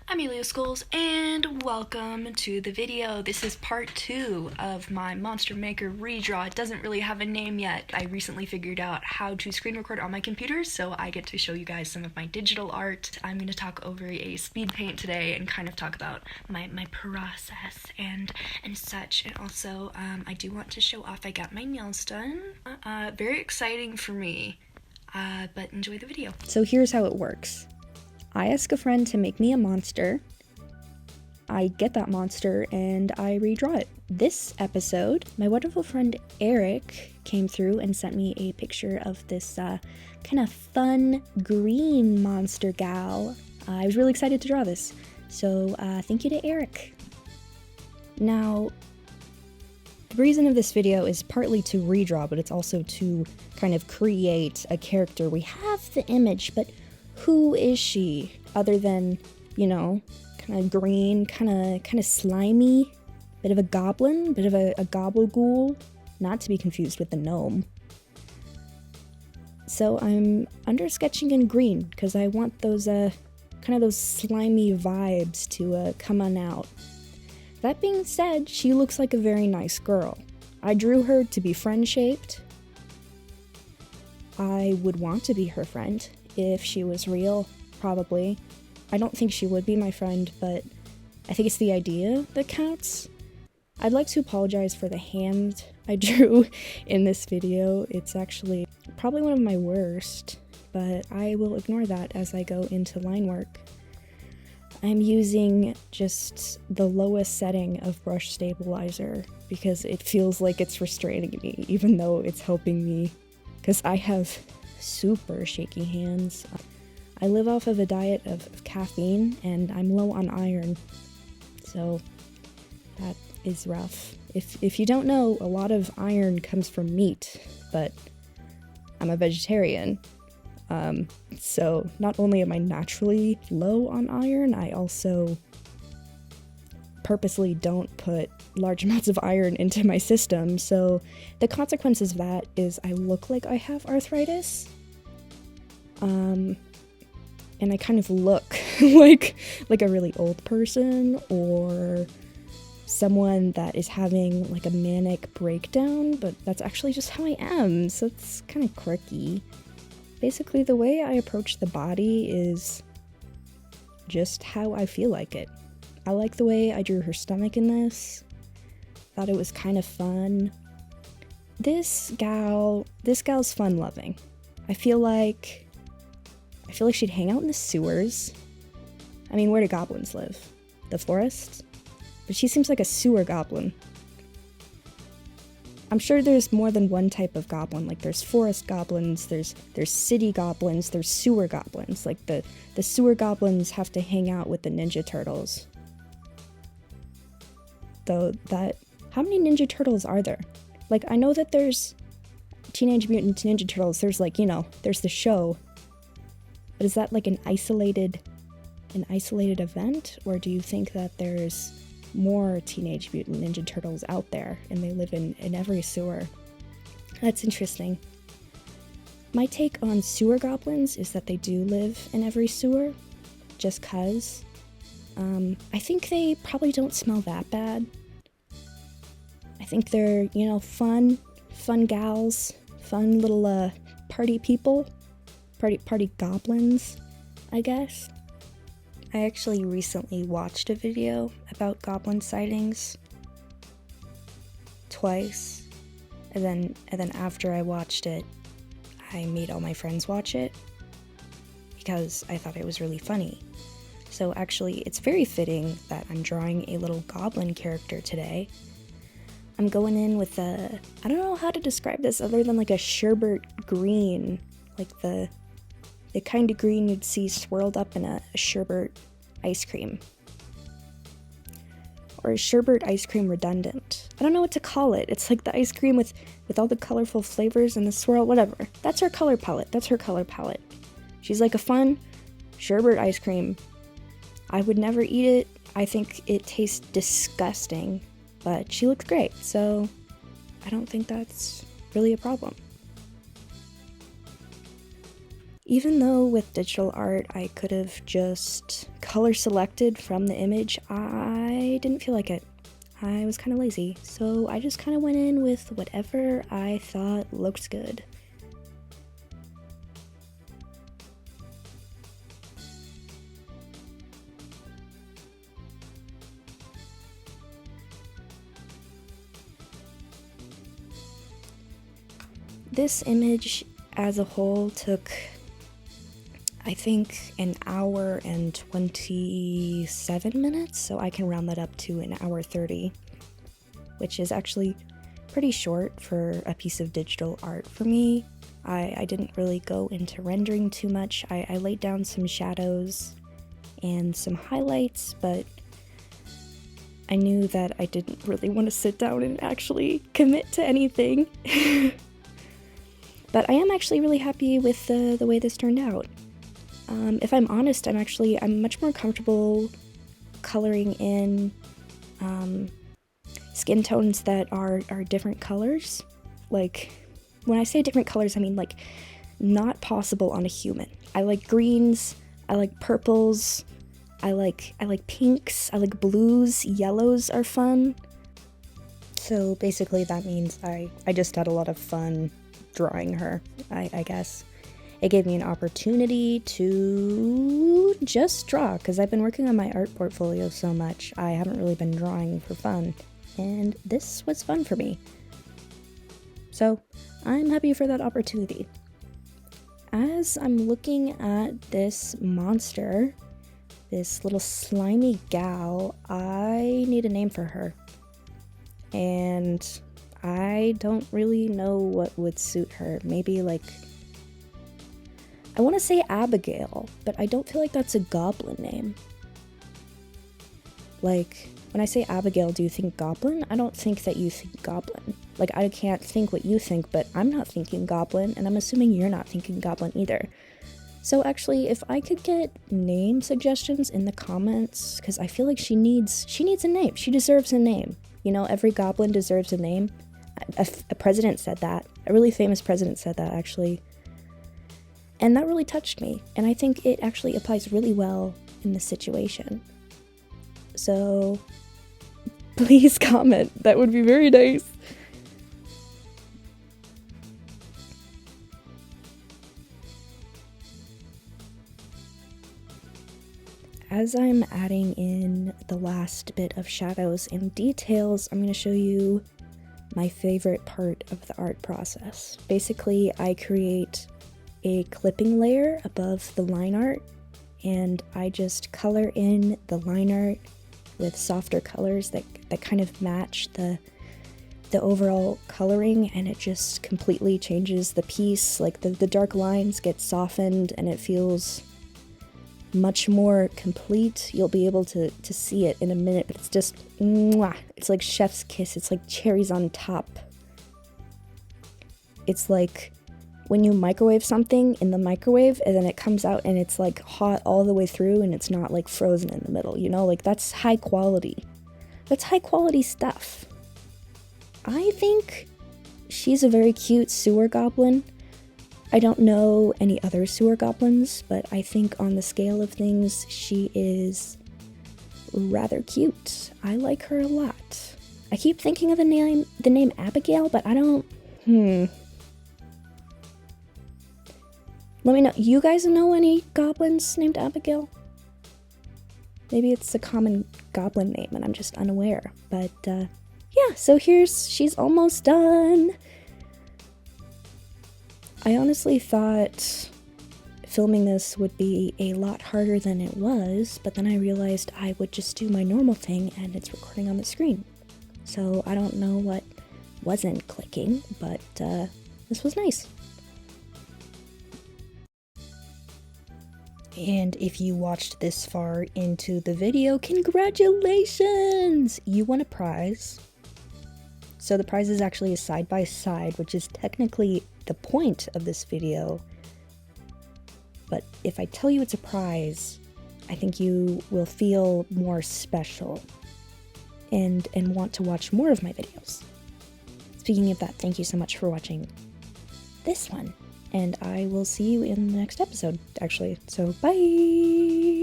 I'm Elia Scholes, and welcome to the video. This is part 2 of my Monster Maker redraw. It doesn't really have a name yet. I recently figured out how to screen record on my computer, so I get to show you guys some of my digital art. I'm going to talk over a speed paint today and kind of talk about my process and such. And also, I do want to show off I got my nails done. Very exciting for me, but enjoy the video. So here's how it works. I ask a friend to make me a monster, I get that monster, and I redraw it. This episode, my wonderful friend Eric came through and sent me a picture of this kind of fun green monster gal. I was really excited to draw this, so thank you to Eric. Now, the reason of this video is partly to redraw, but it's also to kind of create a character. We have the image, but who is she, other than, you know, kind of green, kind of slimy, bit of a goblin, bit of a gobble-ghoul, not to be confused with the gnome. So I'm under-sketching in green, because I want those, kind of those slimy vibes to come on out. That being said, she looks like a very nice girl. I drew her to be friend-shaped. I would want to be her friend. If she was real, probably. I don't think she would be my friend, but I think it's the idea that counts. I'd like to apologize for the hand I drew in this video. It's actually probably one of my worst, but I will ignore that as I go into line work. I'm using just the lowest setting of brush stabilizer because it feels like it's restraining me, even though it's helping me, because I have super shaky hands. I live off of a diet of caffeine, and I'm low on iron, so that is rough. If you don't know, a lot of iron comes from meat, but I'm a vegetarian, so not only am I naturally low on iron, I also purposely don't put large amounts of iron into my system, so the consequences of that is I look like I have arthritis, and I kind of look like a really old person, or someone that is having like a manic breakdown, but that's actually just how I am, so it's kind of quirky. Basically, the way I approach the body is just how I feel like it. I like the way I drew her stomach in this. Thought it was kind of fun. This gal's fun-loving. I feel like she'd hang out in the sewers. I mean, where do goblins live? The forest? But she seems like a sewer goblin. I'm sure there's more than one type of goblin. Like, there's forest goblins, there's city goblins, there's sewer goblins. Like, the sewer goblins have to hang out with the Ninja Turtles. Though how many Ninja Turtles are there? Like, I know that there's Teenage Mutant Ninja Turtles, there's like, you know, there's the show. But is that like an isolated event? Or do you think that there's more Teenage Mutant Ninja Turtles out there and they live in every sewer? That's interesting. My take on sewer goblins is that they do live in every sewer, just 'cause. I think they probably don't smell that bad. I think they're, you know, fun gals, fun little party people. Party goblins, I guess. I actually recently watched a video about goblin sightings twice, and then after I watched it, I made all my friends watch it because I thought it was really funny. So actually, it's very fitting that I'm drawing a little goblin character today. I'm going in with I don't know how to describe this other than like a sherbet green, like the kind of green you'd see swirled up in a sherbet ice cream. Or a sherbet ice cream redundant. I don't know what to call it. It's like the ice cream with all the colorful flavors and the swirl, whatever. That's her color palette. She's like a fun sherbet ice cream. I would never eat it. I think it tastes disgusting, but she looks great, so I don't think that's really a problem. Even though with digital art I could have just color selected from the image, I didn't feel like it. I was kind of lazy, so I just kind of went in with whatever I thought looked good. This image as a whole took, I think, an hour and 27 minutes, so I can round that up to an hour 30, which is actually pretty short for a piece of digital art for me. I didn't really go into rendering too much. I laid down some shadows and some highlights, but I knew that I didn't really want to sit down and actually commit to anything. But I am actually really happy with the way this turned out. If I'm honest, I'm much more comfortable coloring in skin tones that are different colors. Like, when I say different colors, I mean like not possible on a human. I like greens, I like purples, I like pinks, I like blues, yellows are fun. So basically that means I just had a lot of fun drawing her, I guess. It gave me an opportunity to just draw, because I've been working on my art portfolio so much, I haven't really been drawing for fun, and this was fun for me. So, I'm happy for that opportunity. As I'm looking at this monster, this little slimy gal, I need a name for her. And I don't really know what would suit her. Maybe like, I want to say Abigail, but I don't feel like that's a goblin name. Like, when I say Abigail, do you think goblin? I don't think that you think goblin. Like, I can't think what you think, but I'm not thinking goblin, and I'm assuming you're not thinking goblin either. So actually, if I could get name suggestions in the comments, because I feel like she needs a name. She deserves a name. You know, every goblin deserves a name. A president said that. A really famous president said that, actually. And that really touched me, and I think it actually applies really well in this situation. So, please comment. That would be very nice. As I'm adding in the last bit of shadows and details, I'm going to show you my favorite part of the art process. Basically, I create a clipping layer above the line art, and I just color in the line art with softer colors that kind of match the overall coloring, and it just completely changes the piece. Like the dark lines get softened and it feels much more complete. You'll be able to see it in a minute, but it's just mwah. It's like chef's kiss. It's like cherries on top. It's like when you microwave something in the microwave and then it comes out and it's like hot all the way through and it's not like frozen in the middle, you know? Like, that's high quality. That's high quality stuff. I think she's a very cute sewer goblin. I don't know any other sewer goblins, but I think on the scale of things, she is rather cute. I like her a lot. I keep thinking of the name Abigail, but I don't... Let me know. You guys know any goblins named Abigail? Maybe it's a common goblin name and I'm just unaware. But, yeah, so she's almost done. I honestly thought filming this would be a lot harder than it was, but then I realized I would just do my normal thing and it's recording on the screen. So I don't know what wasn't clicking, but this was nice. And if you watched this far into the video, congratulations! You won a prize. So the prize is actually a side-by-side, which is technically the point of this video. But if I tell you it's a prize, I think you will feel more special and want to watch more of my videos. Speaking of that, thank you so much for watching this one. and I will see you in the next episode, actually. So, bye!